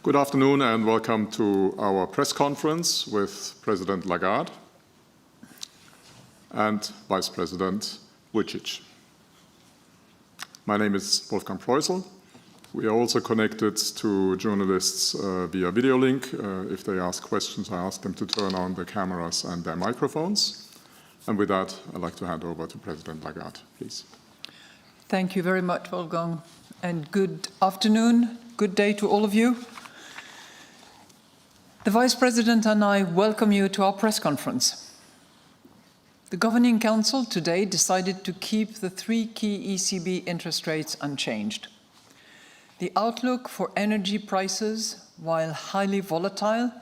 Good afternoon and welcome to our press conference with President Lagarde and Vice President Vučić. My name is Wolfgang Preußel. We are also connected to journalists via video link. If they ask questions, I ask them to turn on their cameras and their microphones. And with that, I'd like to hand over to President Lagarde, please. Thank you very much, Wolfgang, and good afternoon, good day to all of you. The Vice President and I welcome you to our press conference. The Governing Council today decided to keep the three key ECB interest rates unchanged. The outlook for energy prices, while highly volatile,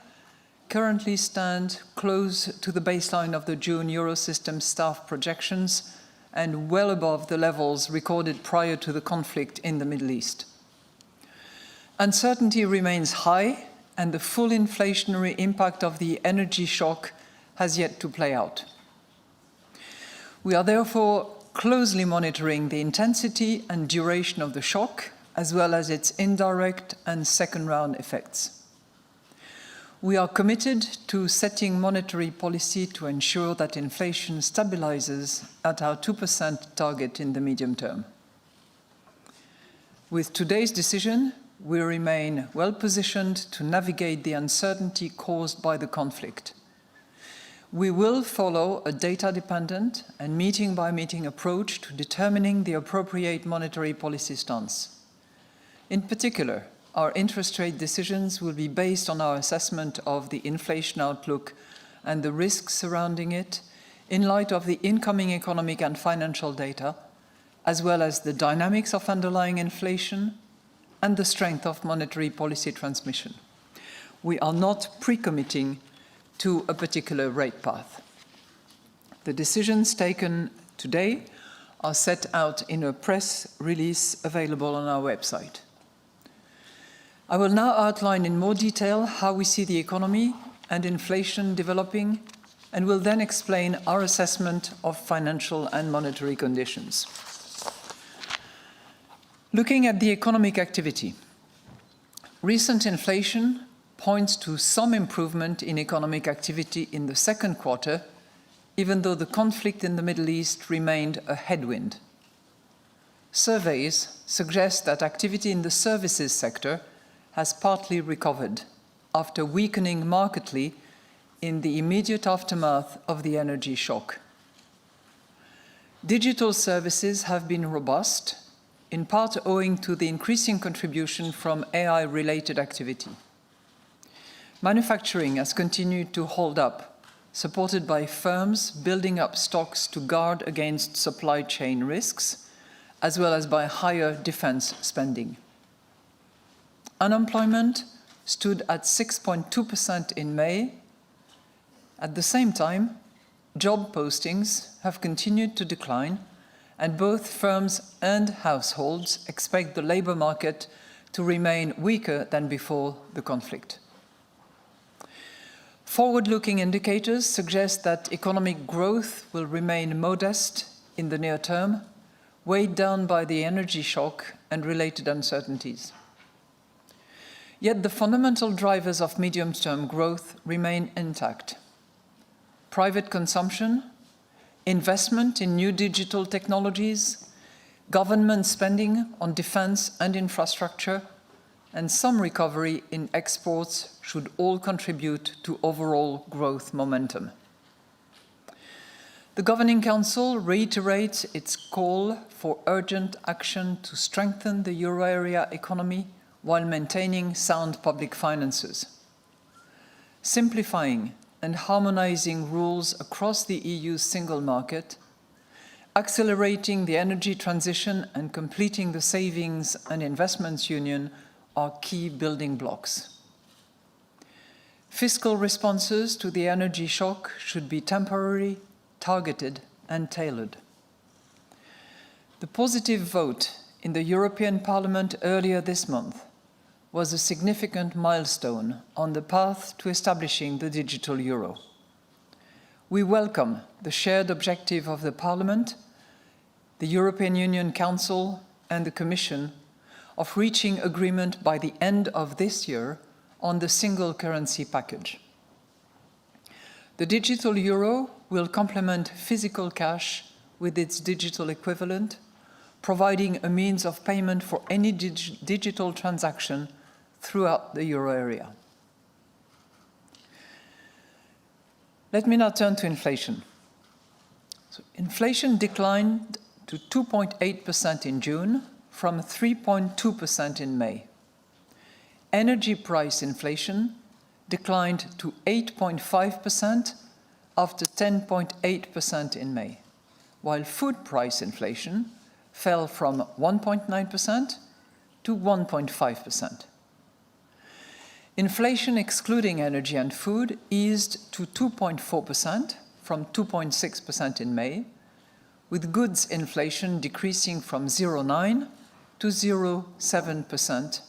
currently stand close to the baseline of the June Eurosystem staff projections and well above the levels recorded prior to the conflict in the Middle East. Uncertainty remains high, and the full inflationary impact of the energy shock has yet to play out. We are therefore closely monitoring the intensity and duration of the shock, as well as its indirect and second-round effects. We are committed to setting monetary policy to ensure that inflation stabilizes at our 2% target in the medium term. With today's decision, we remain well positioned to navigate the uncertainty caused by the conflict. We will follow a data-dependent and meeting-by-meeting approach to determining the appropriate monetary policy stance. In particular, our interest rate decisions will be based on our assessment of the inflation outlook and the risks surrounding it in light of the incoming economic and financial data, as well as the dynamics of underlying inflation and the strength of monetary policy transmission. We are not pre-committing to a particular rate path. The decisions taken today are set out in a press release available on our website. I will now outline in more detail how we see the economy and inflation developing, and will then explain our assessment of financial and monetary conditions. Looking at the economic activity, recent inflation points to some improvement in economic activity in the second quarter, even though the conflict in the Middle East remained a headwind. Surveys suggest that activity in the services sector has partly recovered after weakening markedly in the immediate aftermath of the energy shock. Digital services have been robust, in part owing to the increasing contribution from AI-related activity. Manufacturing has continued to hold up, supported by firms building up stocks to guard against supply chain risks, as well as by higher defense spending. Unemployment stood at 6.2% in May. At the same time, job postings have continued to decline, and both firms and households expect the labor market to remain weaker than before the conflict. Forward-looking indicators suggest that economic growth will remain modest in the near term, weighed down by the energy shock and related uncertainties. Yet the fundamental drivers of medium-term growth remain intact. Private consumption, investment in new digital technologies, government spending on defense and infrastructure, and some recovery in exports should all contribute to overall growth momentum. The Governing Council reiterates its call for urgent action to strengthen the euro area economy while maintaining sound public finances. Simplifying and harmonizing rules across the EU's single market, accelerating the energy transition and completing the savings and investments union are key building blocks. Fiscal responses to the energy shock should be temporary, targeted, and tailored. The positive vote in the European Parliament earlier this month was a significant milestone on the path to establishing the digital euro. We welcome the shared objective of the Parliament, the European Union Council, and the Commission of reaching agreement by the end of this year on the single currency package. The digital euro will complement physical cash with its digital equivalent, providing a means of payment for any digital transaction throughout the euro area. Let me now turn to inflation. So inflation declined to 2.8% in June from 3.2% in May. Energy price inflation declined to 8.5% after 10.8% in May, while food price inflation fell from 1.9% to 1.5%. Inflation excluding energy and food eased to 2.4% from 2.6% in May, with goods inflation decreasing from 0.9% to 0.7%,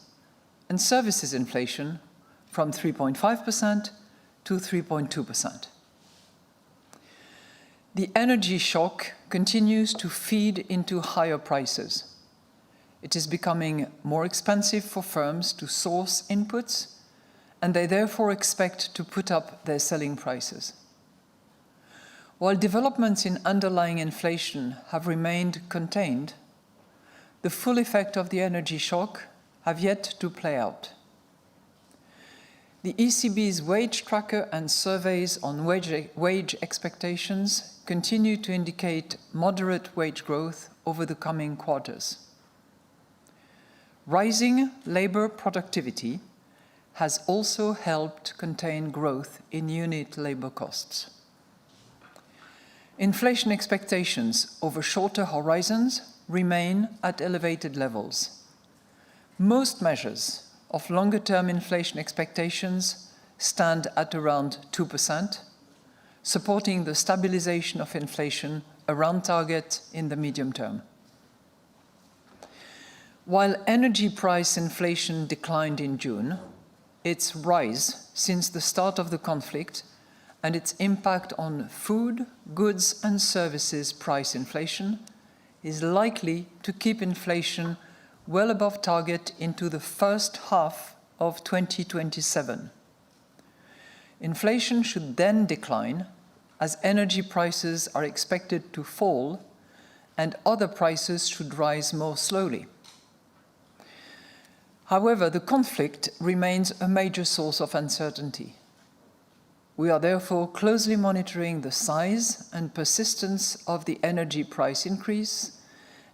and services inflation from 3.5% to 3.2%. The energy shock continues to feed into higher prices. It is becoming more expensive for firms to source inputs, and they therefore expect to put up their selling prices. While developments in underlying inflation have remained contained, the full effect of the energy shock have yet to play out. The ECB's wage tracker and surveys on wage expectations continue to indicate moderate wage growth over the coming quarters. Rising labor productivity has also helped contain growth in unit labor costs. Inflation expectations over shorter horizons remain at elevated levels. Most measures of longer-term inflation expectations stand at around 2%, supporting the stabilization of inflation around target in the medium term. While energy price inflation declined in June, its rise since the start of the conflict and its impact on food, goods and services price inflation is likely to keep inflation well above target into the first half of 2027. Inflation should then decline as energy prices are expected to fall and other prices should rise more slowly. However, the conflict remains a major source of uncertainty. We are therefore closely monitoring the size and persistence of the energy price increase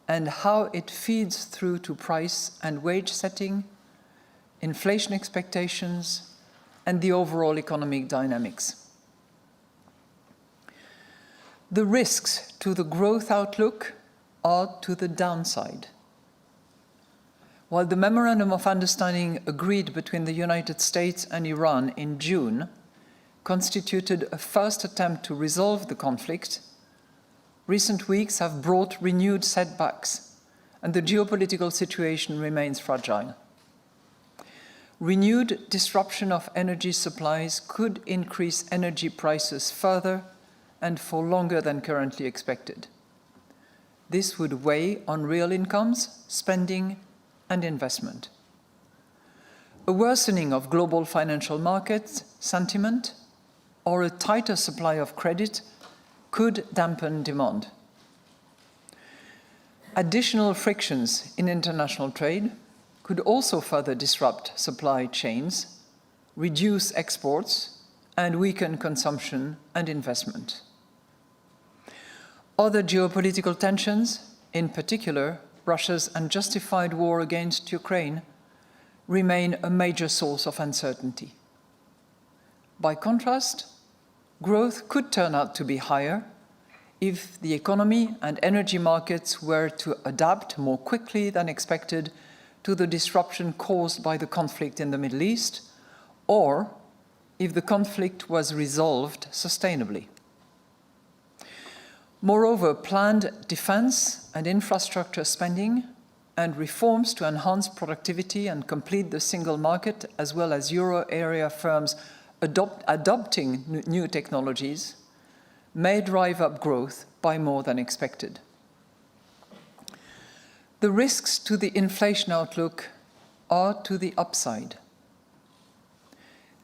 and how it feeds through to price and wage setting, inflation expectations, and the overall economic dynamics. The risks to the growth outlook are to the downside. While the Memorandum of Understanding agreed between the United States and Iran in June constituted a first attempt to resolve the conflict, recent weeks have brought renewed setbacks, and the geopolitical situation remains fragile. Renewed disruption of energy supplies could increase energy prices further and for longer than currently expected. This would weigh on real incomes, spending, and investment. A worsening of global financial market sentiment or a tighter supply of credit could dampen demand. Additional frictions in international trade could also further disrupt supply chains, reduce exports, and weaken consumption and investment. Other geopolitical tensions, in particular Russia's unjustified war against Ukraine, remain a major source of uncertainty. By contrast, growth could turn out to be higher if the economy and energy markets were to adapt more quickly than expected to the disruption caused by the conflict in the Middle East, or if the conflict was resolved sustainably. Moreover, planned defense and infrastructure spending and reforms to enhance productivity and complete the single market, as well as euro area firms adopting new technologies, may drive up growth by more than expected. The risks to the inflation outlook are to the upside.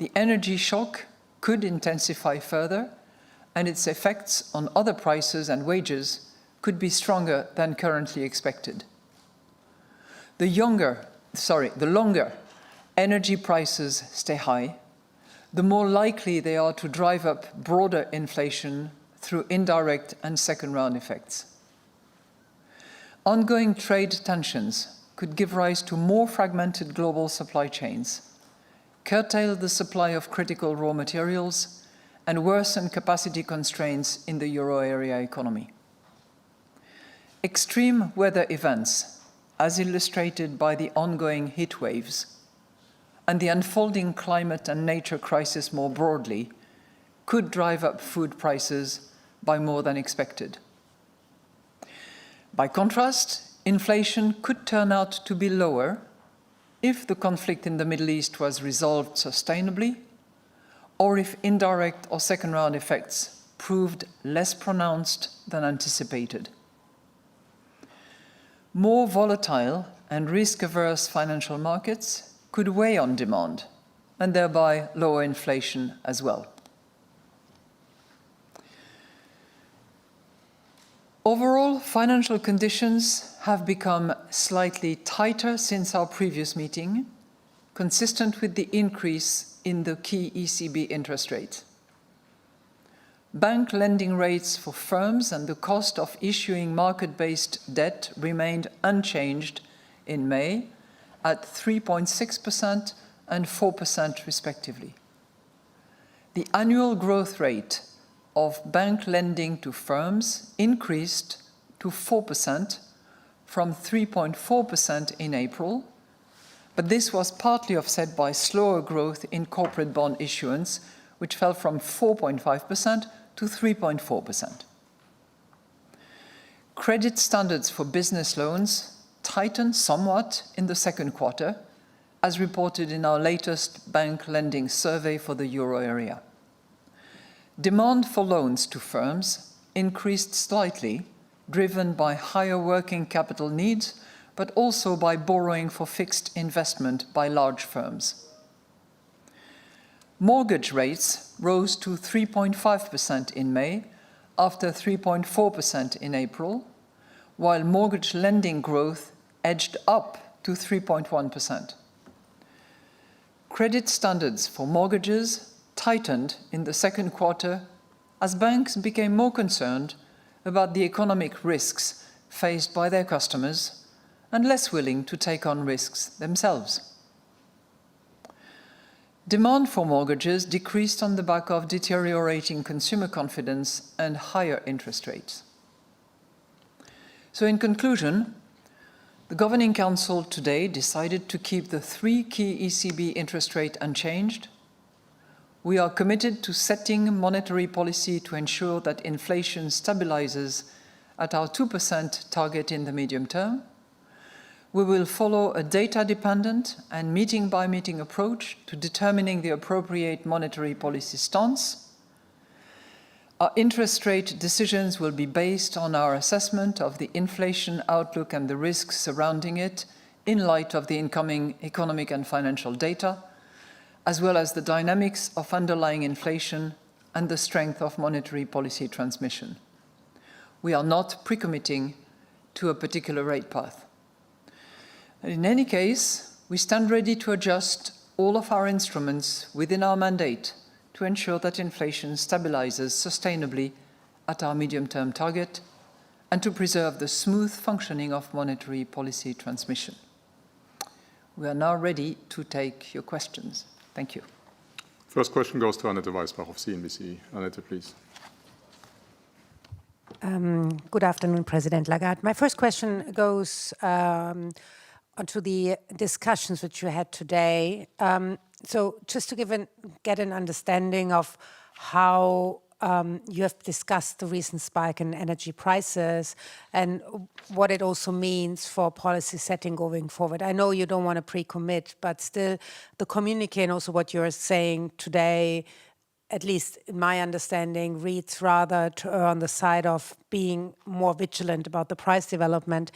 the energy shock could intensify further, and its effects on other prices and wages could be stronger than currently expected. The longer energy prices stay high, the more likely they are to drive up broader inflation through indirect and second-round effects. Ongoing trade tensions could give rise to more fragmented global supply chains, curtail the supply of critical raw materials, and worsen capacity constraints in the euro area economy. Extreme weather events, as illustrated by the ongoing heat waves, and the unfolding climate and nature crisis more broadly, could drive up food prices by more than expected. By contrast, inflation could turn out to be lower if the conflict in the Middle East was resolved sustainably, or if indirect or second-round effects proved less pronounced than anticipated. More volatile and risk-averse financial markets could weigh on demand and thereby lower inflation as well. Overall, financial conditions have become slightly tighter since our previous meeting, consistent with the increase in the key ECB interest rate. Bank lending rates for firms and the cost of issuing market-based debt remained unchanged in May at 3.6% and 4% respectively. The annual growth rate of bank lending to firms increased to 4% from 3.4% in April, but this was partly offset by slower growth in corporate bond issuance, which fell from 4.5% to 3.4%. Credit standards for business loans tightened somewhat in the second quarter, as reported in our latest bank lending survey for the euro area. Demand for loans to firms increased slightly, driven by higher working capital needs, but also by borrowing for fixed investment by large firms. Mortgage rates rose to 3.5% in May, after 3.4% in April, while mortgage lending growth edged up to 3.1%. Credit standards for mortgages tightened in the second quarter as banks became more concerned about the economic risks faced by their customers and less willing to take on risks themselves. Demand for mortgages decreased on the back of deteriorating consumer confidence and higher interest rates. So in conclusion, the Governing Council today decided to keep the three key ECB interest rates unchanged. We are committed to setting monetary policy to ensure that inflation stabilizes at our 2% target in the medium term. We will follow a data-dependent and meeting-by-meeting approach to determining the appropriate monetary policy stance. Our interest rate decisions will be based on our assessment of the inflation outlook and the risks surrounding it in light of the incoming economic and financial data, as well as the dynamics of underlying inflation and the strength of monetary policy transmission. We are not pre-committing to a particular rate path. In any case, we stand ready to adjust all of our instruments within our mandate to ensure that inflation stabilizes sustainably at our medium-term target and to preserve the smooth functioning of monetary policy transmission. We are now ready to take your questions. Thank you. First question goes to Annette Weisbach of CNBC. Annette, please. Good afternoon, President Lagarde. My first question goes onto the discussions which you had today. So just to get an understanding of how you have discussed the recent spike in energy prices and what it also means for policy setting going forward. I know you don't want to pre-commit, but still the communique and also what you're saying today, at least in my understanding, reads rather to err on the side of being more vigilant about the price development.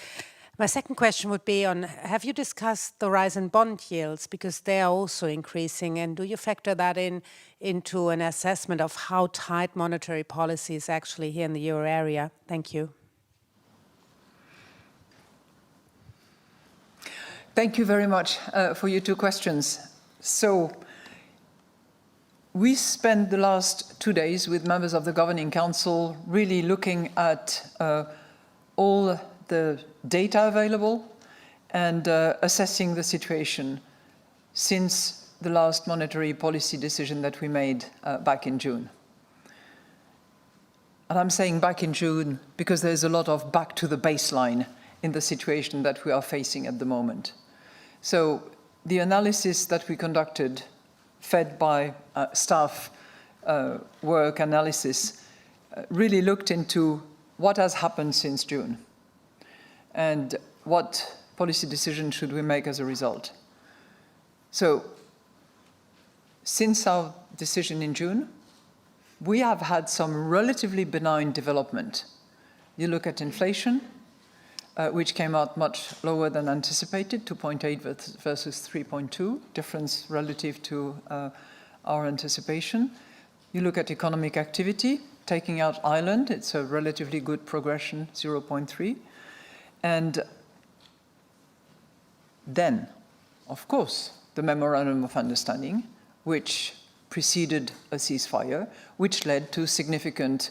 My second question would be on, have you discussed the rise in bond yields? Because they are also increasing. And do you factor that into an assessment of how tight monetary policy is actually here in the euro area? Thank you. Thank you very much for your two questions. So, we spent the last 2 days with members of the Governing Council really looking at all the data available and assessing the situation since the last monetary policy decision that we made back in June. And I'm saying back in June because there's a lot of back to the baseline in the situation that we are facing at the moment. So the analysis that we conducted, fed by staff work analysis, really looked into what has happened since June and what policy decision should we make as a result. So since our decision in June, we have had some relatively benign development. You look at inflation, which came out much lower than anticipated, 2.8 versus 3.2, difference relative to our anticipation. You look at economic activity, taking out Ireland, it's a relatively good progression, 0.3. And then, of course, the Memorandum of Understanding, which preceded a ceasefire, which led to significant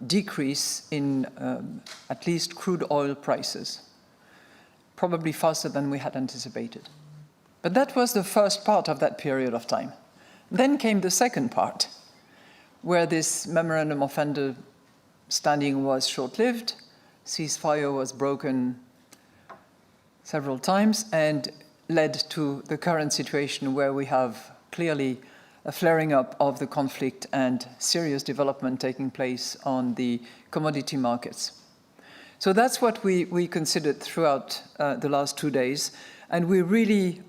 decrease in at least crude oil prices, probably faster than we had anticipated. But that was the first part of that period of time. Then came the second part, where this Memorandum of Understanding was short-lived, ceasefire was broken several times, and led to the current situation where we have clearly a flaring up of the conflict and serious development taking place on the commodity markets. So that's what we considered throughout the last 2 days, and we really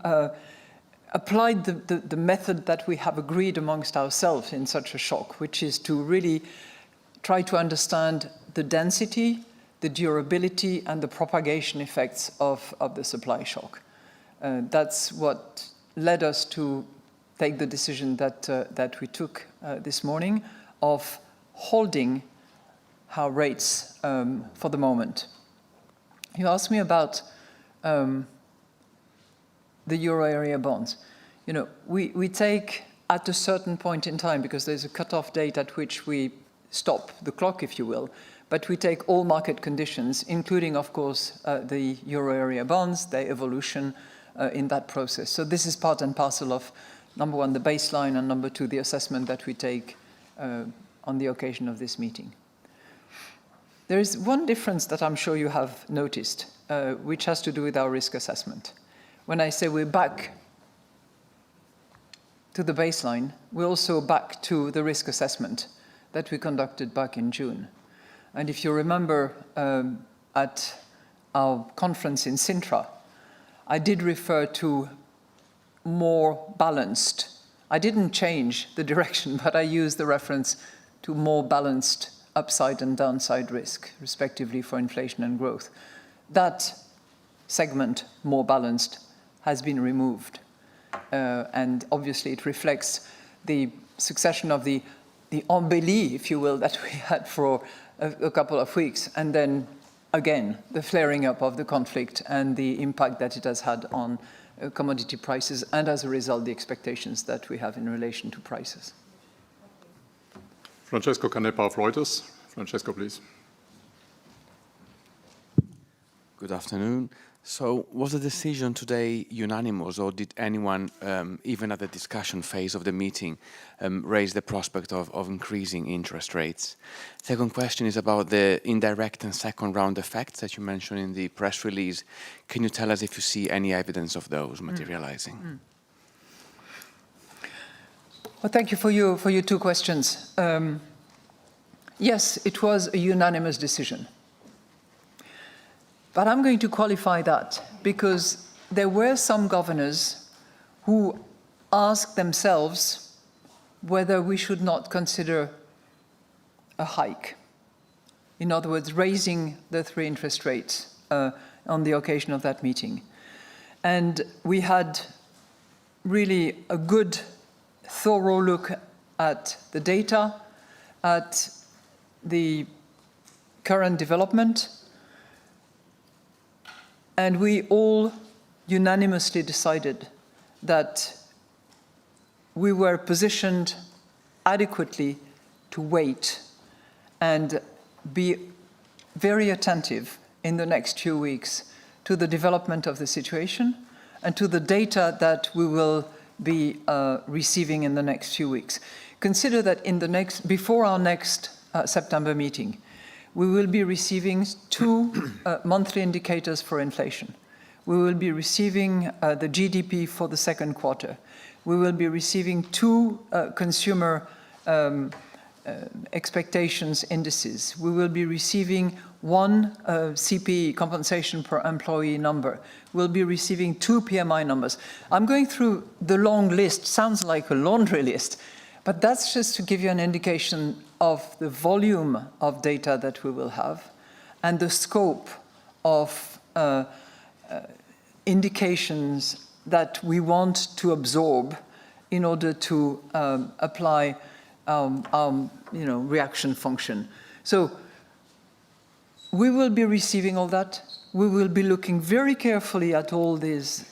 applied the method that we have agreed amongst ourselves in such a shock, which is to really try to understand the density, the durability, and the propagation effects of the supply shock. That's what led us to take the decision that we took this morning of holding our rates for the moment. You asked me about the euro area bonds. You know, we take at a certain point in time, because there's a cutoff date at which we stop the clock, if you will, but we take all market conditions, including, of course, the euro area bonds, their evolution in that process. So this is part and parcel of, number one, the baseline, and number two, the assessment that we take on the occasion of this meeting. There is one difference that I'm sure you have noticed, which has to do with our risk assessment. When I say we're back to the baseline, we're also back to the risk assessment that we conducted back in June. And if you remember at our conference in Sintra, I did refer to more balanced. I didn't change the direction, but I used the reference to more balanced upside and downside risk, respectively, for inflation and growth. That segment, more balanced, has been removed. And obviously it reflects the succession of the embellie, if you will, that we had for a couple of weeks, and then again the flaring up of the conflict and the impact that it has had on commodity prices, and as a result the expectations that we have in relation to prices. Francesco Canepa of Reuters. Francesco, please. Good afternoon. So was the decision today unanimous, or did anyone, even at the discussion phase of the meeting, raise the prospect of increasing interest rates? Second question is about the indirect and second round effects that you mentioned in the press release. Can you tell us if you see any evidence of those materializing? Well, thank you for your two questions. Yes, it was a unanimous decision. But I'm going to qualify that, because there were some governors who asked themselves whether we should not consider a hike. In other words, raising the 3 interest rates on the occasion of that meeting. And we had really a good, thorough look at the data, at the current development, and we all unanimously decided that we were positioned adequately to wait and be very attentive in the next few weeks to the development of the situation and to the data that we will be receiving in the next few weeks. Consider that before our next September meeting, we will be receiving 2 monthly indicators for inflation. We will be receiving the GDP for the second quarter. We will be receiving 2 consumer expectations indices. We will be receiving 1 CPE, compensation per employee number. We'll be receiving 2 PMI numbers. I'm going through the long list, sounds like a laundry list, but that's just to give you an indication of the volume of data that we will have and the scope of indications that we want to absorb in order to apply reaction function. So we will be receiving all that. We will be looking very carefully at all these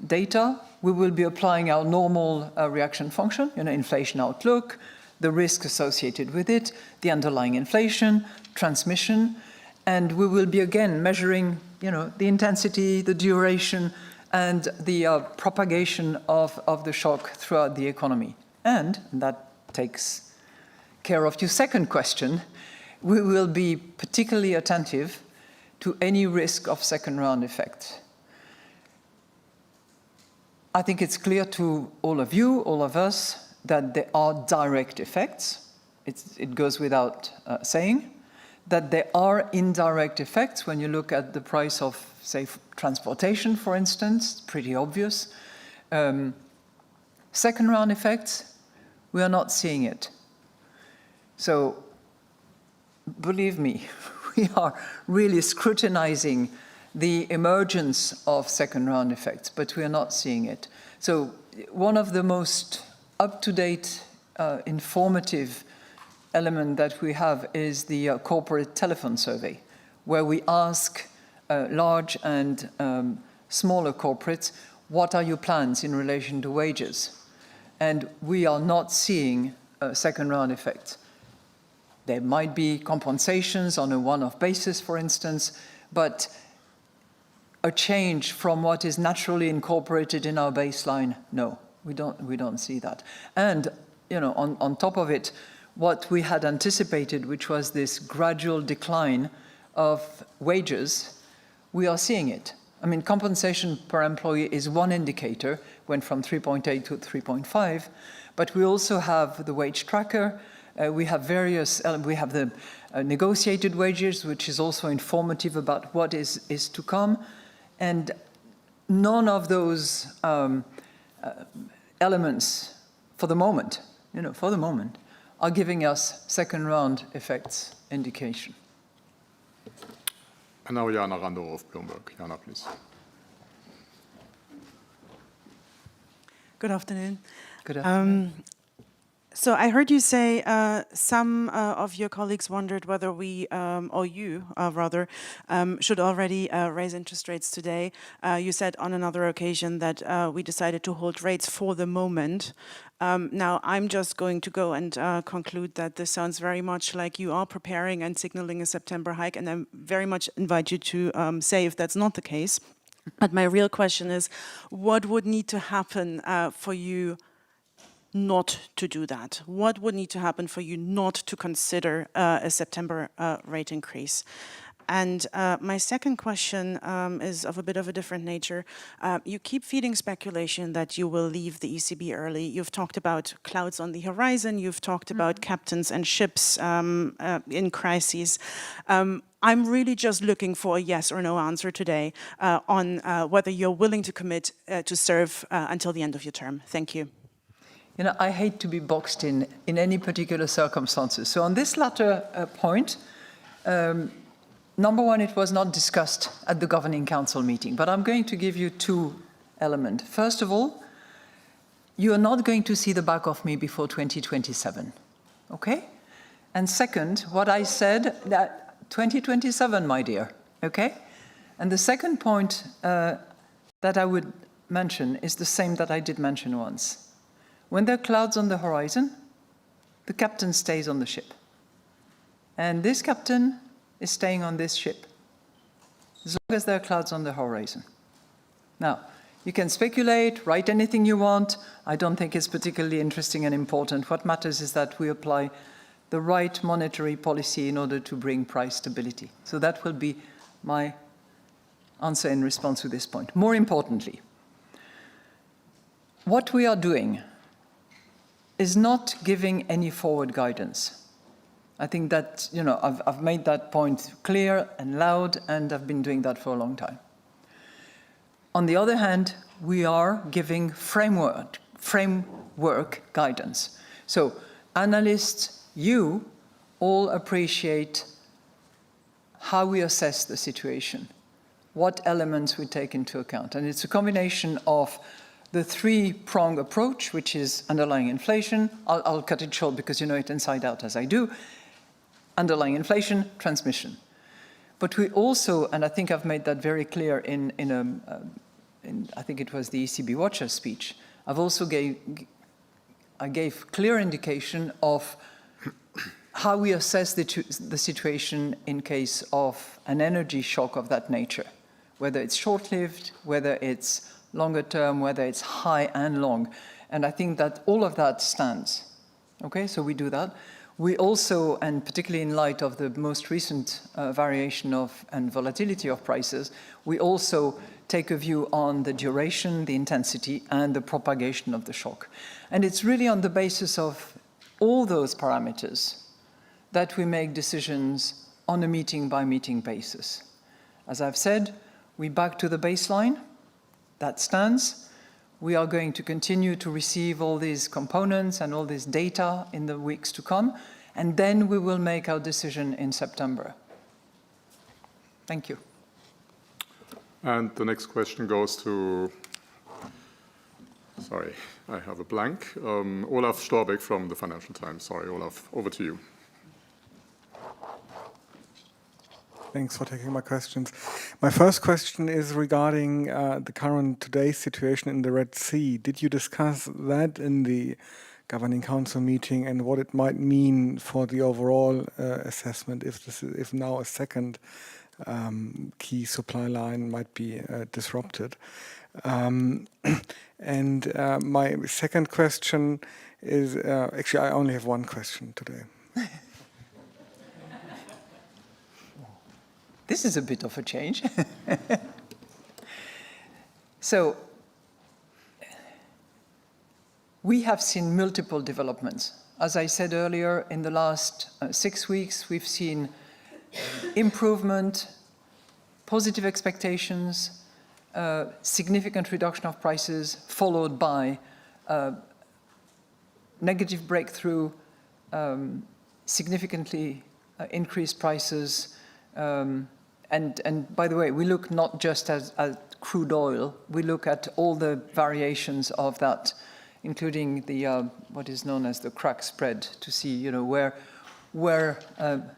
data. We will be applying our normal reaction function, inflation outlook, the risk associated with it, the underlying inflation, transmission, and we will be again measuring, the intensity, the duration, and the propagation of the shock throughout the economy. And that takes care of your second question. We will be particularly attentive to any risk of second-round effect. I think it's clear to all of you, all of us, that there are direct effects. It goes without saying. That there are indirect effects when you look at the price of, say, transportation, for instance, pretty obvious. Second-round effects, we are not seeing it. So, believe me, we are really scrutinizing the emergence of second-round effects, but we are not seeing it. So, one of the most up-to-date, informative element that we have is the corporate telephone survey, where we ask large and smaller corporates, what are your plans in relation to wages? And we are not seeing second-round effects. There might be compensations on a one-off basis, for instance, but a change from what is naturally incorporated in our baseline, no, we don't see that. And on top of it, what we had anticipated, which was this gradual decline of wages, we are seeing it. I mean, compensation per employee is one indicator, went from 3.8 to 3.5, but we also have the wage tracker. We have we have the negotiated wages, which is also informative about what is to come. And none of those elements, for the moment, are giving us second-round effects indication. And now Jana Randor of Bloomberg. Jana, please. Good afternoon. Good afternoon. So I heard you say some of your colleagues wondered whether we, or you rather, should already raise interest rates today. You said on another occasion that we decided to hold rates for the moment. Now I'm just going to go and conclude that this sounds very much like you are preparing and signaling a September hike, and I very much invite you to say if that's not the case. But my real question is, what would need to happen for you not to do that? What would need to happen for you not to consider a September rate increase? And my second question is of a bit of a different nature. You keep feeding speculation that you will leave the ECB early. You've talked about clouds on the horizon. You've talked about captains and ships in crises. I'm really just looking for a yes or no answer today on whether you're willing to commit to serve until the end of your term. Thank you. I hate to be boxed in any particular circumstances. So on this latter point, number one, it was not discussed at the Governing Council meeting, but I'm going to give you two elements. First of all, you are not going to see the back of me before 2027, okay? And second, what I said, that 2027, my dear, okay? And the second point that I would mention is the same that I did mention once. When there are clouds on the horizon, the captain stays on the ship. And this captain is staying on this ship, as long as there are clouds on the horizon. Now, you can speculate, write anything you want. I don't think it's particularly interesting and important. What matters is that we apply the right monetary policy in order to bring price stability. So that will be my answer in response to this point. More importantly, what we are doing is not giving any forward guidance. I think that, I've made that point clear and loud, and I've been doing that for a long time. On the other hand, we are giving framework guidance. So analysts, you all appreciate how we assess the situation, what elements we take into account. And it's a combination of the three-prong approach, which is underlying inflation. I'll cut it short because you know it inside out as I do. Underlying inflation, transmission. But we also, and I think I've made that very clear in I think it was the ECB Watcher speech, I gave clear indication of how we assess the situation in case of an energy shock of that nature, whether it's short-lived, whether it's longer term, whether it's high and long. And I think that all of that stands. Okay, so we do that. We also, and particularly in light of the most recent variation of and volatility of prices, we also take a view on the duration, the intensity, and the propagation of the shock. And it's really on the basis of all those parameters that we make decisions on a meeting-by-meeting basis. As I've said, we back to the baseline. That stands. We are going to continue to receive all these components and all this data in the weeks to come, and then we will make our decision in September. Thank you. And the next question goes to, sorry, I have a blank, Olaf Storbeck from the Financial Times. Sorry, Olaf, over to you. Thanks for taking my questions. My first question is regarding the current today's situation in the Red Sea. Did you discuss that in the Governing Council meeting and what it might mean for the overall assessment if now a second key supply line might be disrupted? And my second question is, actually I only have one question today. This is a bit of a change. So, we have seen multiple developments. As I said earlier, in the last 6 weeks, we've seen improvement, positive expectations, significant reduction of prices, followed by negative breakthrough, significantly increased prices. And by the way, we look not just at crude oil, we look at all the variations of that, including the what is known as the crack spread, to see where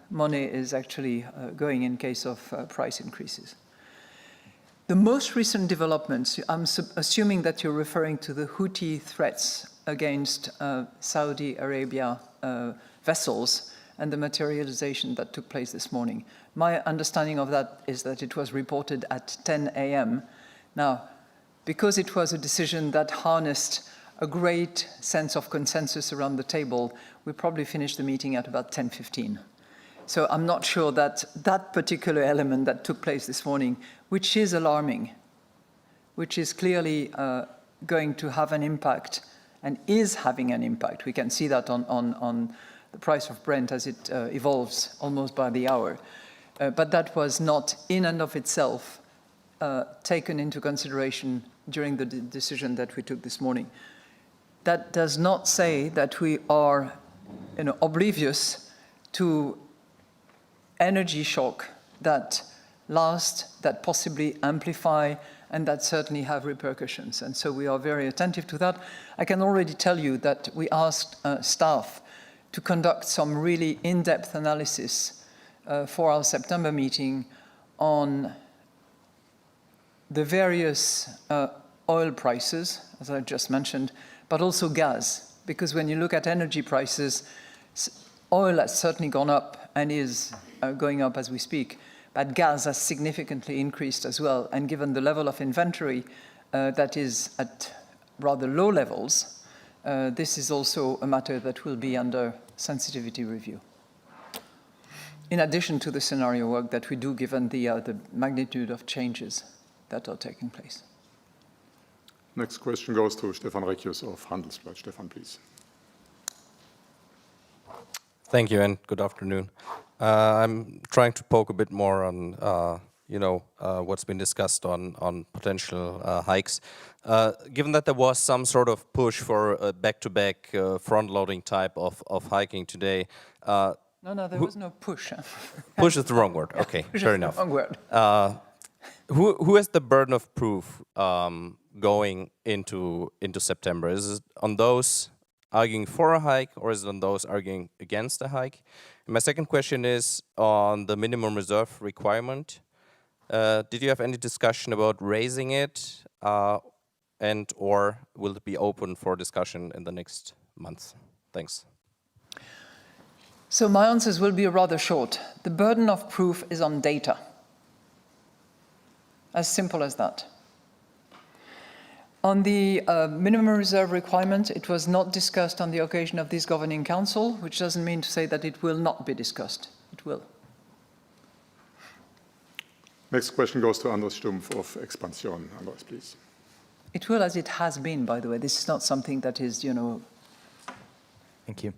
money is actually going in case of price increases. The most recent developments, I'm assuming that you're referring to the Houthi threats against Saudi Arabia vessels and the materialization that took place this morning. My understanding of that is that it was reported at 10 a.m. Now, because it was a decision that harnessed a great sense of consensus around the table, we probably finished the meeting at about 10:15. So I'm not sure that that particular element that took place this morning, which is alarming, which is clearly going to have an impact and is having an impact. We can see that on the price of Brent as it evolves almost by the hour. But that was not in and of itself taken into consideration during the decision that we took this morning. That does not say that we are oblivious to energy shock that last, that possibly amplify, and that certainly have repercussions. And so we are very attentive to that. I can already tell you that we asked staff to conduct some really in-depth analysis for our September meeting on the various oil prices, as I just mentioned, but also gas. Because when you look at energy prices, oil has certainly gone up and is going up as we speak, but gas has significantly increased as well. And given the level of inventory that is at rather low levels, this is also a matter that will be under sensitivity review. In addition to the scenario work that we do given the magnitude of changes that are taking place. Next question goes to Stefan Reckius of Handelsblatt. Stefan, please. Thank you and good afternoon. I'm trying to poke a bit more on, what's been discussed on potential hikes. Given that there was some sort of push for a back-to-back front-loading type of hiking today. No, there was no push. Push is the wrong word. Okay, fair enough. Wrong word. Who has the burden of proof going into September? Is it on those arguing for a hike, or is it on those arguing against a hike? And my second question is on the minimum reserve requirement. Did you have any discussion about raising it, and or will it be open for discussion in the next month? Thanks. So my answers will be rather short. The burden of proof is on data. As simple as that. On the minimum reserve requirement, it was not discussed on the occasion of this Governing Council, which doesn't mean to say that it will not be discussed. It will. Next question goes to Andres Stumpf of Expansion. Andres, please. It will, as it has been, by the way. This is not something that is, Thank you.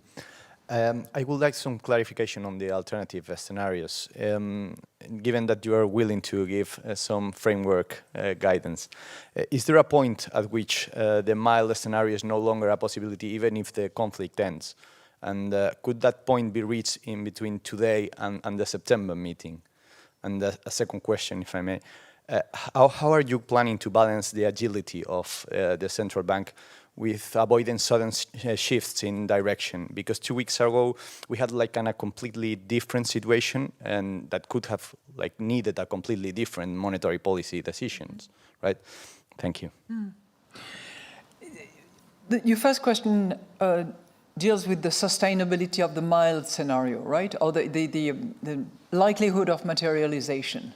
I would like some clarification on the alternative scenarios. Given that you are willing to give some framework guidance, is there a point at which the mild scenario is no longer a possibility, even if the conflict ends? And could that point be reached in between today and the September meeting? And a second question, if I may. How are you planning to balance the agility of the central bank with avoiding sudden shifts in direction? Because 2 weeks ago, we had a completely different situation, and that could have needed a completely different monetary policy decisions, right? Thank you. Your first question deals with the sustainability of the mild scenario, right? Or the likelihood of materialization.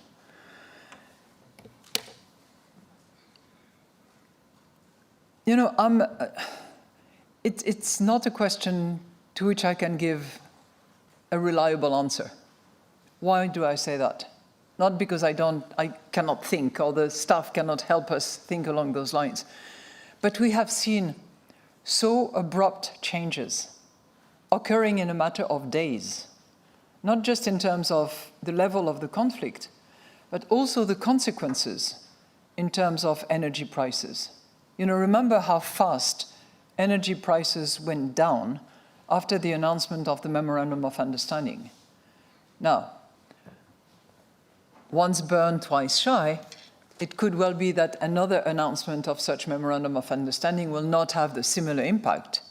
It's not a question to which I can give a reliable answer. Why do I say that? Not because I cannot think, or the staff cannot help us think along those lines. But we have seen so abrupt changes occurring in a matter of days, not just in terms of the level of the conflict, but also the consequences in terms of energy prices. Remember how fast energy prices went down after the announcement of the Memorandum of Understanding. Now, once burned, twice shy, it could well be that another announcement of such Memorandum of Understanding will not have the similar impact,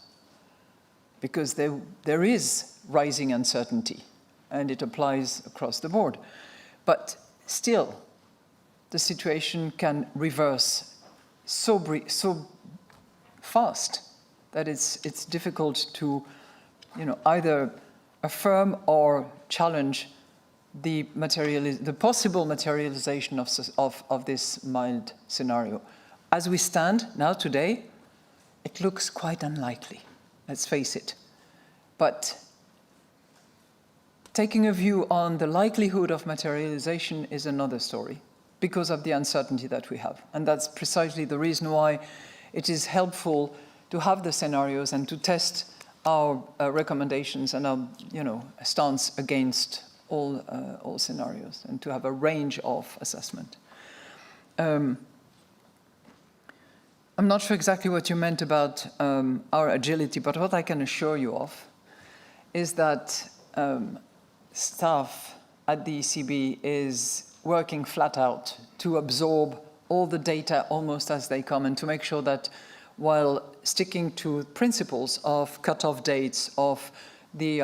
because there is rising uncertainty, and it applies across the board. But still, the situation can reverse so fast that it's difficult to, either affirm or challenge the possible materialization of this mild scenario. As we stand now today, it looks quite unlikely. Let's face it. But taking a view on the likelihood of materialization is another story, because of the uncertainty that we have. And that's precisely the reason why it is helpful to have the scenarios and to test our recommendations and our stance against all scenarios, and to have a range of assessment. I'm not sure exactly what you meant about our agility, but what I can assure you of is that staff at the ECB is working flat out to absorb all the data almost as they come and to make sure that while sticking to principles of cutoff dates, of the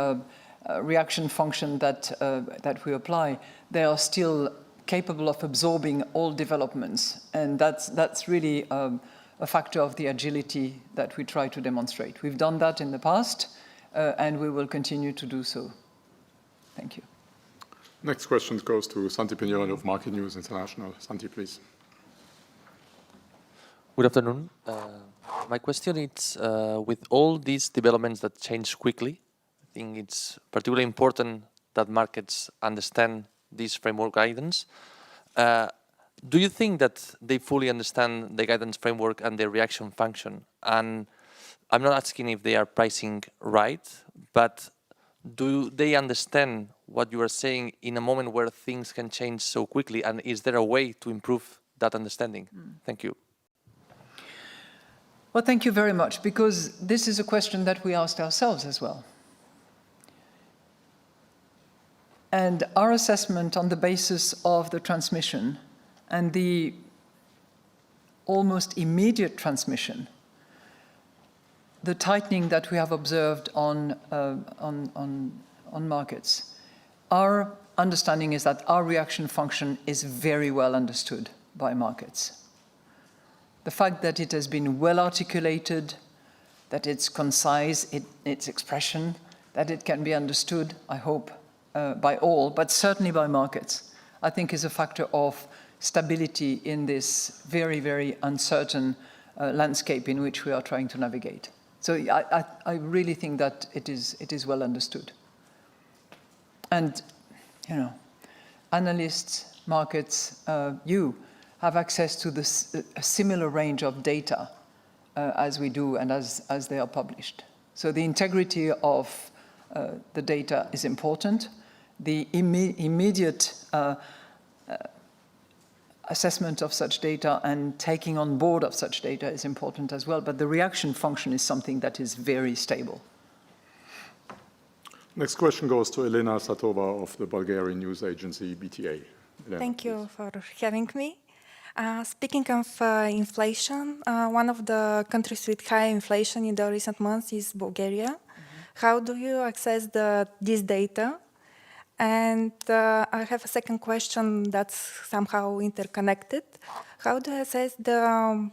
reaction function that we apply, they are still capable of absorbing all developments. And that's really a factor of the agility that we try to demonstrate. We've done that in the past, and we will continue to do so. Thank you. Next question goes to Santi Pignoli of Market News International. Santi, please. Good afternoon. My question is, with all these developments that change quickly, I think it's particularly important that markets understand this framework guidance. Do you think that they fully understand the guidance framework and the reaction function? And I'm not asking if they are pricing right, but do they understand what you are saying in a moment where things can change so quickly? And is there a way to improve that understanding? Thank you. Well, thank you very much, because this is a question that we asked ourselves as well. And our assessment on the basis of the transmission and the almost immediate transmission, the tightening that we have observed on markets, our understanding is that our reaction function is very well understood by markets. The fact that it has been well articulated, that it's concise, its expression, that it can be understood, I hope, by all, but certainly by markets, I think is a factor of stability in this very, very uncertain landscape in which we are trying to navigate. So I really think that it is well understood. And, you know, analysts, markets, you have access to a similar range of data as we do and as they are published. So the integrity of the data is important. The immediate assessment of such data and taking on board of such data is important as well, but the reaction function is something that is very stable. Next question goes to Elena Satova of the Bulgarian news agency BTA. Elena, Thank you please. for having me. Speaking of inflation, one of the countries with high inflation in the recent months is Bulgaria. How do you access this data? And I have a second question that's somehow interconnected. How do you assess the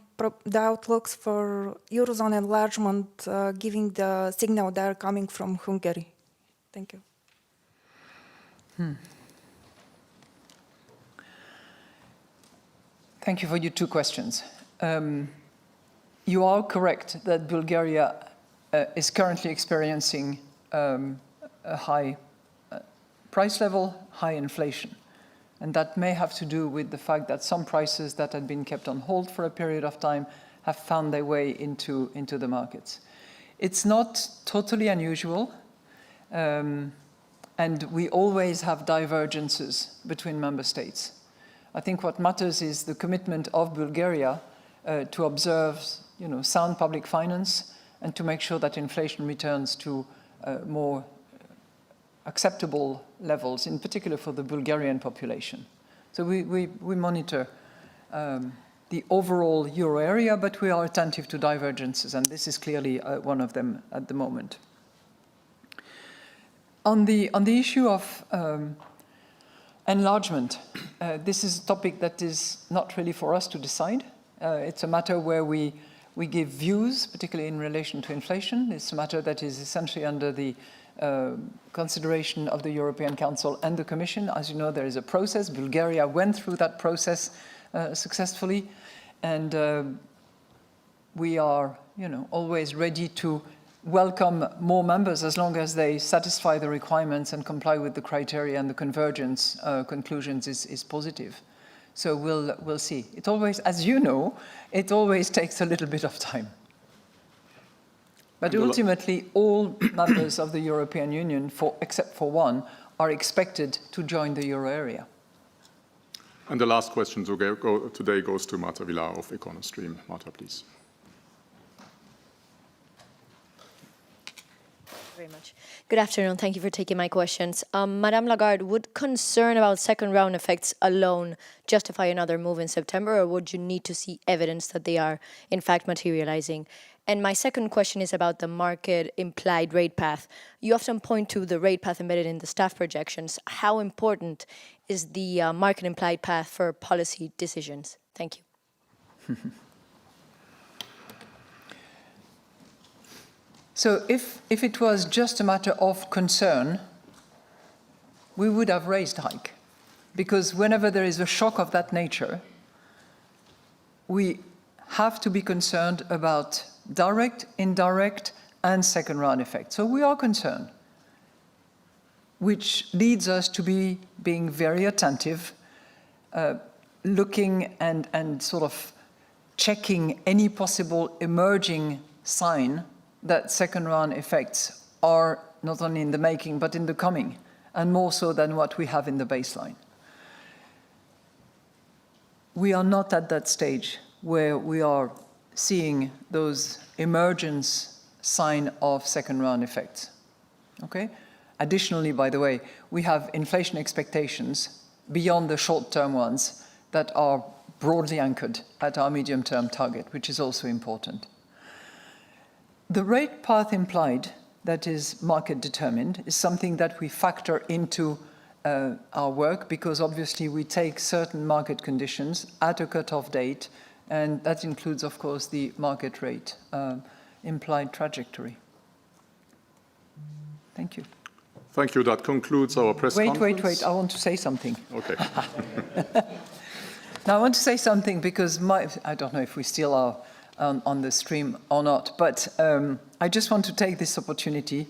outlooks for Eurozone enlargement, given the signal that are coming from Hungary? Thank you. Thank you for your two questions. You are correct that Bulgaria is currently experiencing a high price level, high inflation. And that may have to do with the fact that some prices that had been kept on hold for a period of time have found their way into the markets. It's not totally unusual, and we always have divergences between member states. I think what matters is the commitment of Bulgaria to observe, sound public finance and to make sure that inflation returns to more acceptable levels, in particular for the Bulgarian population. So we monitor the overall euro area, but we are attentive to divergences, and this is clearly one of them at the moment. On the issue of enlargement, this is a topic that is not really for us to decide. It's a matter where we give views, particularly in relation to inflation. It's a matter that is essentially under the consideration of the European Council and the Commission. As you know, there is a process. Bulgaria went through that process successfully, and we are, always ready to welcome more members as long as they satisfy the requirements and comply with the criteria, and the convergence conclusions is positive. So we'll see. It always, as you know, it always takes a little bit of time. But ultimately, all members of the European Union, except for one, are expected to join the euro area. And the last question today goes to Marta Villar of EconoStream. Marta, please. very much. Good afternoon. Thank you for taking my questions. Madame Lagarde, would concern about second round effects alone justify another move in September, or would you need to see evidence that they are in fact materializing? And my second question is about the market implied rate path. You often point to the rate path embedded in the staff projections. How important is the market implied path for policy decisions? Thank you. So if it was just a matter of concern, we would have raised hike. Because whenever there is a shock of that nature, we have to be concerned about direct, indirect, and second round effects. So we are concerned, which leads us to be being very attentive, looking and sort of checking any possible emerging sign that second round effects are not only in the making, but in the coming, and more so than what we have in the baseline. We are not at that stage where we are seeing those emergence sign of second round effects, okay? Additionally, by the way, we have inflation expectations beyond the short-term ones that are broadly anchored at our medium-term target, which is also important. The rate path implied, that is market determined, is something that we factor into our work, because obviously we take certain market conditions at a cutoff date, and that includes, of course, the market rate implied trajectory. Thank you. Thank you. That concludes our press conference. Wait. I want to say something. Okay. Now, I want to say something because I don't know if we still are on the stream or not, but I just want to take this opportunity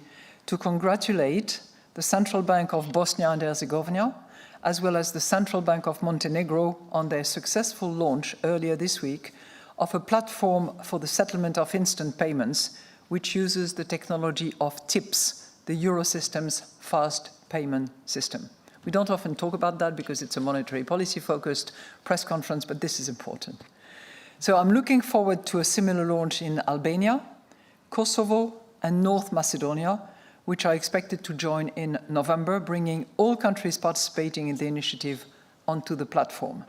to congratulate the Central Bank of Bosnia and Herzegovina, as well as the Central Bank of Montenegro on their successful launch earlier this week of a platform for the settlement of instant payments, which uses the technology of TIPS, the Eurosystem's fast payment system. We don't often talk about that because it's a monetary policy-focused press conference, but this is important. So I'm looking forward to a similar launch in Albania, Kosovo, and North Macedonia, which are expected to join in November, bringing all countries participating in the initiative onto the platform.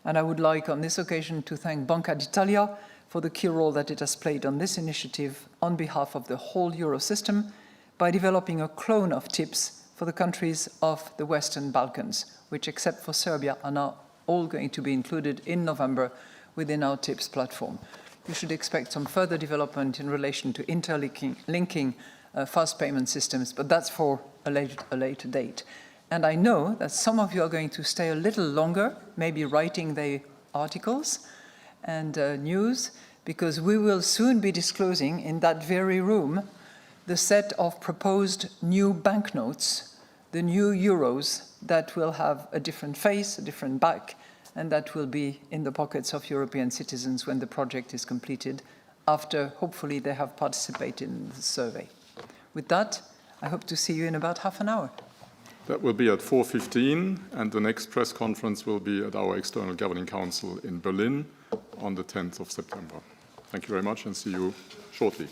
And I would like on this occasion to thank Banca d'Italia for the key role that it has played on this initiative on behalf of the whole Eurosystem by developing a clone of TIPS for the countries of the Western Balkans, which, except for Serbia, are now all going to be included in November within our TIPS platform. You should expect some further development in relation to linking fast payment systems, but that's for a later date. And I know that some of you are going to stay a little longer, maybe writing the articles and news, because we will soon be disclosing in that very room the set of proposed new banknotes, the new euros that will have a different face, a different back, and that will be in the pockets of European citizens when the project is completed, after hopefully they have participated in the survey. With that, I hope to see you in about half an hour. That will be at 4:15, and the next press conference will be at our External Governing Council in Berlin on the 10th of September. Thank you very much, and see you shortly.